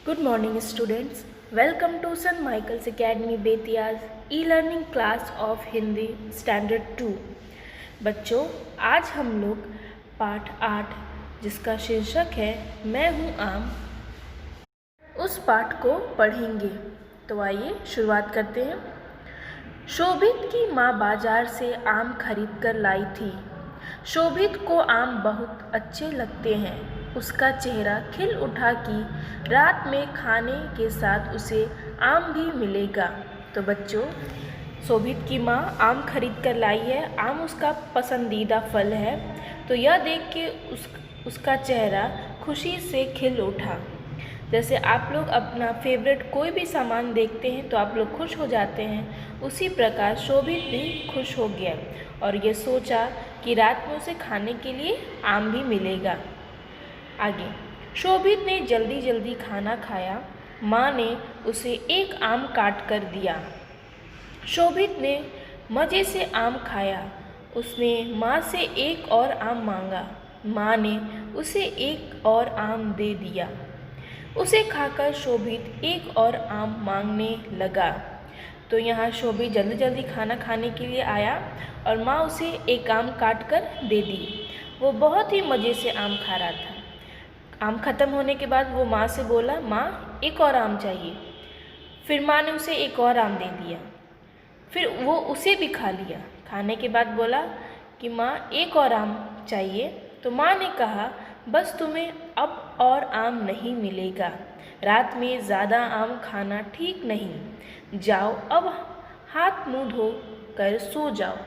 Good morning students. Welcome to St. Michael's Academy बेतियाज e-learning class of Hindi standard 2। बच्चों, आज हम लोग पाठ 8 जिसका शीर्षक है मैं हूँ आम, उस पाठ को पढ़ेंगे। तो आइए शुरुआत करते हैं। शोभित की माँ बाजार से आम खरीद कर लाई थी। शोभित को आम बहुत अच्छे लगते हैं। उसका चेहरा खिल उठा कि रात में खाने के साथ उसे आम भी मिलेगा। तो बच्चों, शोभित की माँ आम खरीद कर लाई है। आम उसका पसंदीदा फल है। तो यह देख के उसका चेहरा खुशी से खिल उठा। जैसे आप लोग अपना फेवरेट कोई भी सामान देखते हैं तो आप लोग खुश हो जाते हैं, उसी प्रकार शोभित भी खुश हो गया और ये सोचा कि रात में उसे खाने के लिए आम भी मिलेगा। आगे, शोभित ने जल्दी जल्दी खाना खाया। माँ ने उसे एक आम काट कर दिया। शोभित ने मज़े से आम खाया। उसने माँ से एक और आम मांगा। माँ ने उसे एक और आम दे दिया। उसे खाकर शोभित एक और आम मांगने लगा। तो यहाँ शोभित जल्दी जल्दी खाना खाने के लिए आया और माँ उसे एक आम काट कर दे दी। वो बहुत ही मज़े से आम खा रहा था। आम ख़त्म होने के बाद वो माँ से बोला, माँ एक और आम चाहिए। फिर माँ ने उसे एक और आम दे दिया। फिर वो उसे भी खा लिया। खाने के बाद बोला कि माँ एक और आम चाहिए। तो माँ ने कहा, बस तुम्हें अब और आम नहीं मिलेगा। रात में ज़्यादा आम खाना ठीक नहीं। जाओ अब हाथ मुँह धो कर सो जाओ।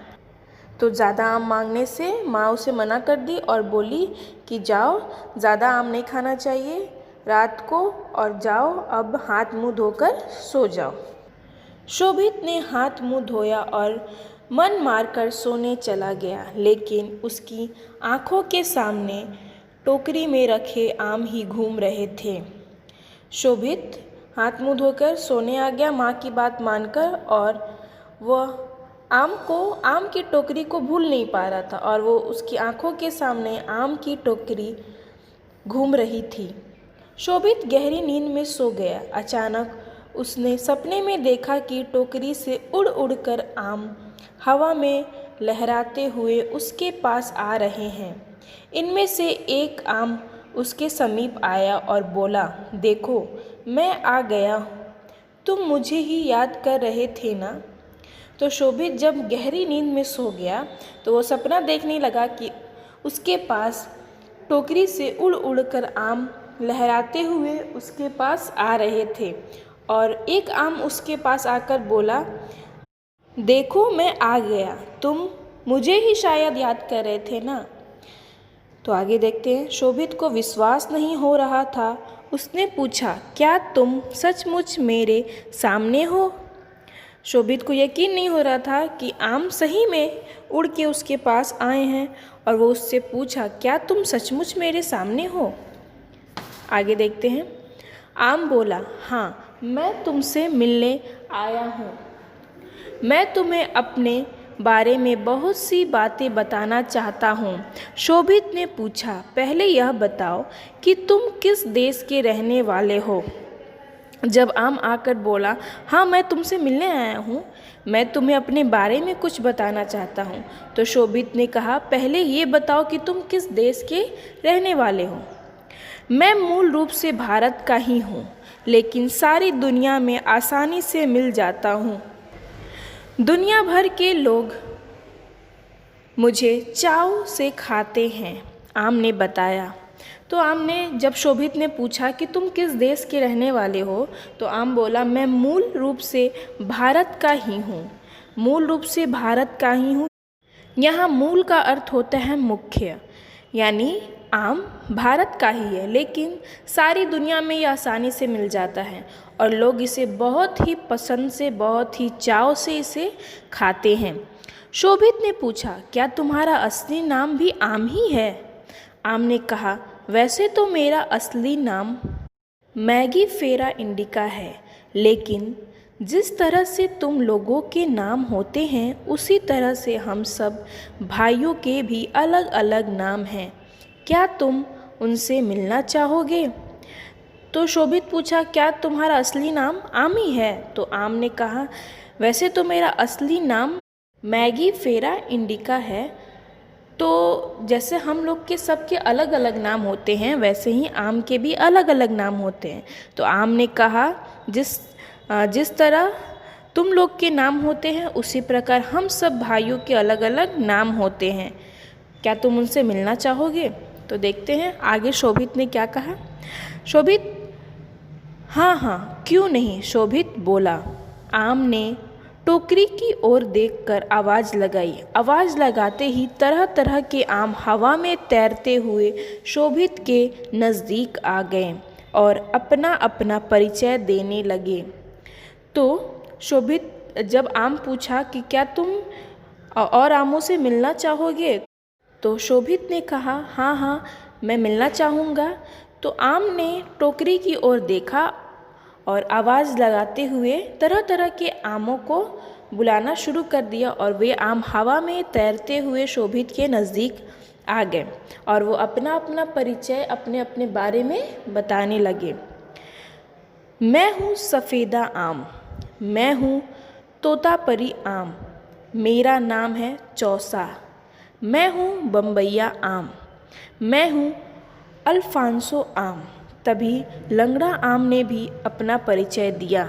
तो ज़्यादा आम मांगने से माँ उसे मना कर दी और बोली कि जाओ, ज़्यादा आम नहीं खाना चाहिए रात को, और जाओ अब हाथ मुँह धोकर सो जाओ। शोभित ने हाथ मुँह धोया और मन मारकर सोने चला गया, लेकिन उसकी आँखों के सामने टोकरी में रखे आम ही घूम रहे थे। शोभित हाथ मुँह धोकर सोने आ गया माँ की बात मानकर, और वह आम की टोकरी को भूल नहीं पा रहा था और वो उसकी आँखों के सामने आम की टोकरी घूम रही थी। शोभित गहरी नींद में सो गया। अचानक उसने सपने में देखा कि टोकरी से उड़ उड़कर आम हवा में लहराते हुए उसके पास आ रहे हैं। इनमें से एक आम उसके समीप आया और बोला, देखो मैं आ गया, तुम मुझे ही याद कर रहे थे ना। तो शोभित जब गहरी नींद में सो गया तो वो सपना देखने लगा कि उसके पास टोकरी से उड़ उड़कर आम लहराते हुए उसके पास आ रहे थे, और एक आम उसके पास आकर बोला, देखो मैं आ गया, तुम मुझे ही शायद याद कर रहे थे ना। तो आगे देखते हैं। शोभित को विश्वास नहीं हो रहा था। उसने पूछा, क्या तुम सचमुच मेरे सामने हो? शोभित को यकीन नहीं हो रहा था कि आम सही में उड़ के उसके पास आए हैं, और वो उससे पूछा, क्या तुम सचमुच मेरे सामने हो? आगे देखते हैं। आम बोला, हाँ मैं तुमसे मिलने आया हूँ। मैं तुम्हें अपने बारे में बहुत सी बातें बताना चाहता हूँ। शोभित ने पूछा, पहले यह बताओ कि तुम किस देश के रहने वाले हो? जब आम आकर बोला, हाँ मैं तुमसे मिलने आया हूँ, मैं तुम्हें अपने बारे में कुछ बताना चाहता हूँ। तो शोभित ने कहा, पहले ये बताओ कि तुम किस देश के रहने वाले हो? मैं मूल रूप से भारत का ही हूँ, लेकिन सारी दुनिया में आसानी से मिल जाता हूँ। दुनिया भर के लोग मुझे चाव से खाते हैं, आम ने बताया। तो आम ने जब शोभित ने पूछा कि तुम किस देश के रहने वाले हो, तो आम बोला, मैं मूल रूप से भारत का ही हूँ। मूल रूप से भारत का ही हूँ। यहाँ मूल का अर्थ होता है मुख्य, यानी आम भारत का ही है, लेकिन सारी दुनिया में ये आसानी से मिल जाता है और लोग इसे बहुत ही पसंद से, बहुत ही चाव से इसे खाते हैं। शोभित ने पूछा, क्या तुम्हारा असली नाम भी आम ही है? आम ने कहा, वैसे तो मेरा असली नाम मैगी फेरा इंडिका है, लेकिन जिस तरह से तुम लोगों के नाम होते हैं उसी तरह से हम सब भाइयों के भी अलग अलग नाम हैं। क्या तुम उनसे मिलना चाहोगे? तो शोभित पूछा, क्या तुम्हारा असली नाम आम ही है? तो आम ने कहा, वैसे तो मेरा असली नाम मैगी फेरा इंडिका है। तो जैसे हम लोग के सबके अलग अलग नाम होते हैं, वैसे ही आम के भी अलग अलग नाम होते हैं। तो आम ने कहा, जिस तरह तुम लोग के नाम होते हैं, उसी प्रकार हम सब भाइयों के अलग अलग नाम होते हैं। क्या तुम उनसे मिलना चाहोगे? तो देखते हैं आगे शोभित ने क्या कहा। शोभित, हाँ हाँ क्यों नहीं, शोभित बोला। आम ने टोकरी की ओर देखकर आवाज़ लगाई। आवाज़ लगाते ही तरह तरह के आम हवा में तैरते हुए शोभित के नज़दीक आ गए और अपना अपना परिचय देने लगे। तो शोभित जब आम पूछा कि क्या तुम और आमों से मिलना चाहोगे, तो शोभित ने कहा, हाँ हाँ मैं मिलना चाहूँगा। तो आम ने टोकरी की ओर देखा और आवाज़ लगाते हुए तरह तरह के आमों को बुलाना शुरू कर दिया और वे आम हवा में तैरते हुए शोभित के नज़दीक आ गए और वो अपना अपना परिचय अपने अपने बारे में बताने लगे। मैं हूँ सफ़ेदा आम, मैं हूँ तोतापरी आम, मेरा नाम है चौसा, मैं हूँ बम्बैया आम, मैं हूँ अल्फांसो आम। तभी लंगड़ा आम ने भी अपना परिचय दिया।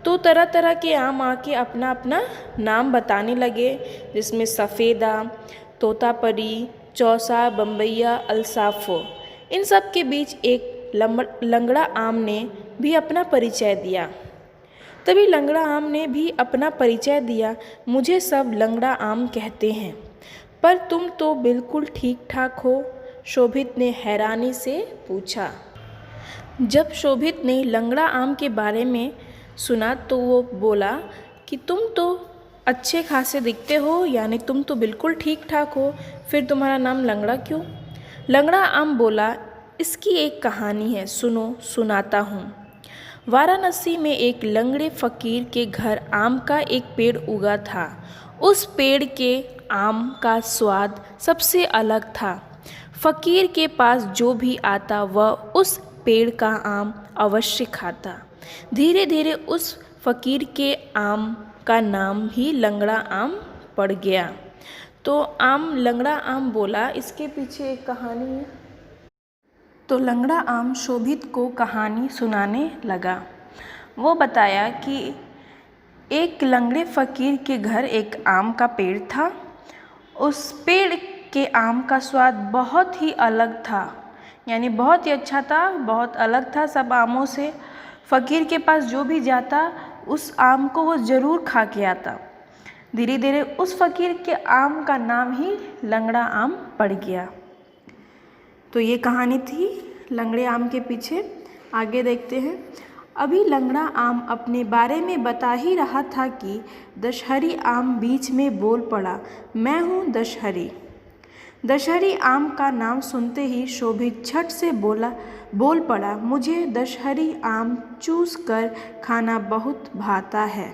तो तरह तरह के आम आके अपना अपना नाम बताने लगे, जिसमें सफ़ेदा, तोतापरी, चौसा, बम्बैया, अल्साफो। इन सब के बीच एक लंगड़ा आम ने भी अपना परिचय दिया। तभी लंगड़ा आम ने भी अपना परिचय दिया, मुझे सब लंगड़ा आम कहते हैं, पर तुम तो बिल्कुल ठीक ठाक हो? शोभित ने हैरानी से पूछा। जब शोभित ने लंगड़ा आम के बारे में सुना तो वो बोला कि तुम तो अच्छे खासे दिखते हो, यानी तुम तो बिल्कुल ठीक ठाक हो, फिर तुम्हारा नाम लंगड़ा क्यों? लंगड़ा आम बोला, इसकी एक कहानी है, सुनो सुनाता हूँ। वाराणसी में एक लंगड़े फ़कीर के घर आम का एक पेड़ उगा था। उस पेड़ के आम का स्वाद सबसे अलग था। फ़कीर के पास जो भी आता वह उस पेड़ का आम अवश्य खाता। धीरे धीरे उस फ़कीर के आम का नाम ही लंगड़ा आम पड़ गया। तो लंगड़ा आम बोला, इसके पीछे एक कहानी है। तो लंगड़ा आम शोभित को कहानी सुनाने लगा। वो बताया कि एक लंगड़े फ़कीर के घर एक आम का पेड़ था। उस पेड़ के आम का स्वाद बहुत ही अलग था, यानी बहुत ही अच्छा था, बहुत अलग था सब आमों से। फ़कीर के पास जो भी जाता उस आम को वो ज़रूर खा के आता। धीरे धीरे उस फ़कीर के आम का नाम ही लंगड़ा आम पड़ गया। तो ये कहानी थी लंगड़े आम के पीछे। आगे देखते हैं। अभी लंगड़ा आम अपने बारे में बता ही रहा था कि दशहरी आम बीच में बोल पड़ा, मैं हूँ दशहरी। दशहरी आम का नाम सुनते ही शोभित झट से बोल पड़ा, मुझे दशहरी आम चूस कर खाना बहुत भाता है।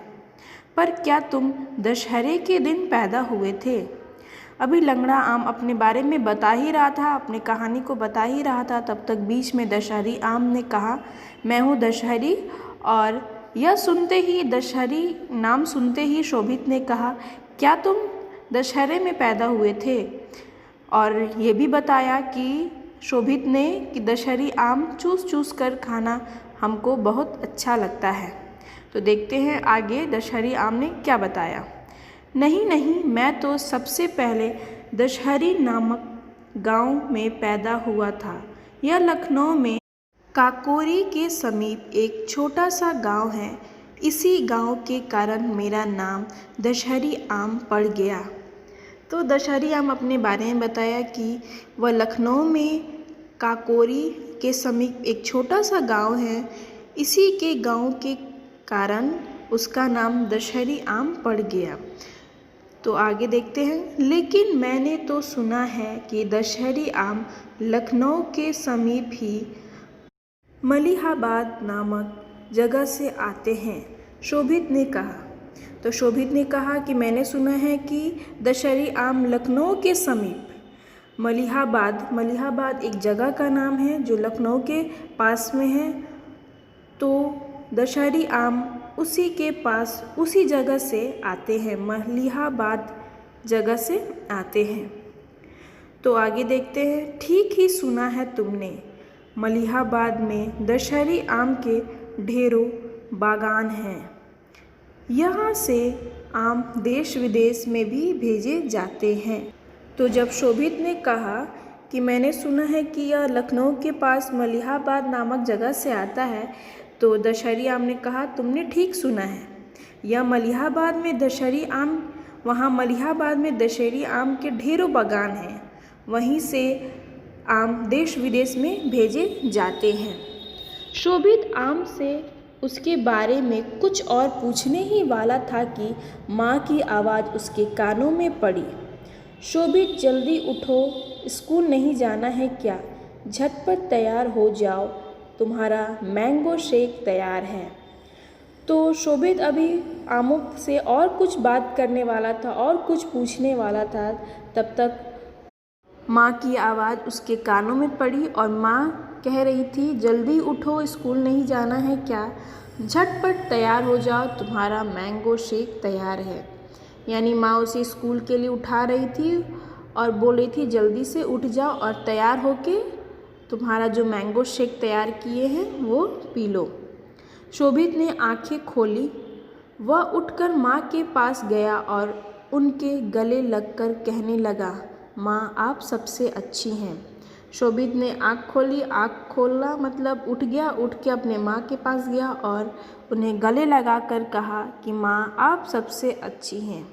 पर क्या तुम दशहरे के दिन पैदा हुए थे? अभी लंगड़ा आम अपने बारे में बता ही रहा था, अपनी कहानी को बता ही रहा था, तब तक बीच में दशहरी आम ने कहा, मैं हूँ दशहरी। और यह सुनते ही, दशहरी नाम सुनते ही शोभित ने कहा, क्या तुम दशहरे में पैदा हुए थे? और ये भी बताया कि शोभित ने कि दशहरी आम चूस चूस कर खाना हमको बहुत अच्छा लगता है। तो देखते हैं आगे दशहरी आम ने क्या बताया। नहीं नहीं, मैं तो सबसे पहले दशहरी नामक गांव में पैदा हुआ था। यह लखनऊ में काकोरी के समीप एक छोटा सा गांव है। इसी गांव के कारण मेरा नाम दशहरी आम पड़ गया। तो दशहरी आम अपने बारे में बताया कि वह लखनऊ में काकोरी के समीप एक छोटा सा गांव है। इसी के गांव के कारण उसका नाम दशहरी आम पड़ गया। तो आगे देखते हैं। लेकिन मैंने तो सुना है कि दशहरी आम लखनऊ के समीप ही मलिहाबाद नामक जगह से आते हैं, शोभित ने कहा। तो शोभित ने कहा कि मैंने सुना है कि दशहरी आम लखनऊ के समीप मलिहाबाद एक जगह का नाम है जो लखनऊ के पास में है। तो दशहरी आम उसी के पास उसी जगह से आते हैं, मलिहाबाद जगह से आते हैं। तो आगे देखते हैं। ठीक ही सुना है तुमने, मलिहाबाद में दशहरी आम के ढेरों बागान हैं। यहाँ से आम देश विदेश में भी भेजे जाते हैं। तो जब शोभित ने कहा कि मैंने सुना है कि यह लखनऊ के पास मलिहाबाद नामक जगह से आता है, तो दशहरी आम ने कहा तुमने ठीक सुना है, यह मलिहाबाद में दशहरी आम, वहाँ मलिहाबाद में दशहरी आम के ढेरों बागान हैं, वहीं से आम देश विदेश में भेजे जाते हैं। शोभित आम से उसके बारे में कुछ और पूछने ही वाला था कि माँ की आवाज़ उसके कानों में पड़ी। शोभित जल्दी उठो, स्कूल नहीं जाना है क्या? झटपट तैयार हो जाओ, तुम्हारा मैंगो शेक तैयार है। तो शोभित अभी आमों से और कुछ बात करने वाला था और कुछ पूछने वाला था, तब तक माँ की आवाज़ उसके कानों में पड़ी और माँ कह रही थी जल्दी उठो, स्कूल नहीं जाना है क्या? झटपट तैयार हो जाओ, तुम्हारा मैंगो शेक तैयार है। यानी माँ उसे स्कूल के लिए उठा रही थी और बोल रही थी जल्दी से उठ जाओ और तैयार होके तुम्हारा जो मैंगो शेक तैयार किए हैं वो पी लो। शोभित ने आंखें खोली, वह उठकर माँ के पास गया और उनके गले लगकर कहने लगा, माँ आप सबसे अच्छी हैं। शोभित ने आँख खोली, आँख खोला मतलब उठ गया, उठ के अपने माँ के पास गया और उन्हें गले लगाकर कहा कि माँ आप सबसे अच्छी हैं।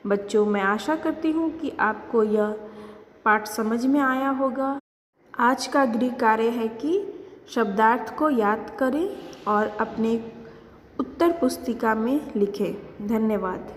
बच्चों, मैं आशा करती हूँ कि आपको यह पाठ समझ में आया होगा। आज का गृह कार्य है कि शब्दार्थ को याद करें और अपने उत्तर पुस्तिका में लिखें। धन्यवाद।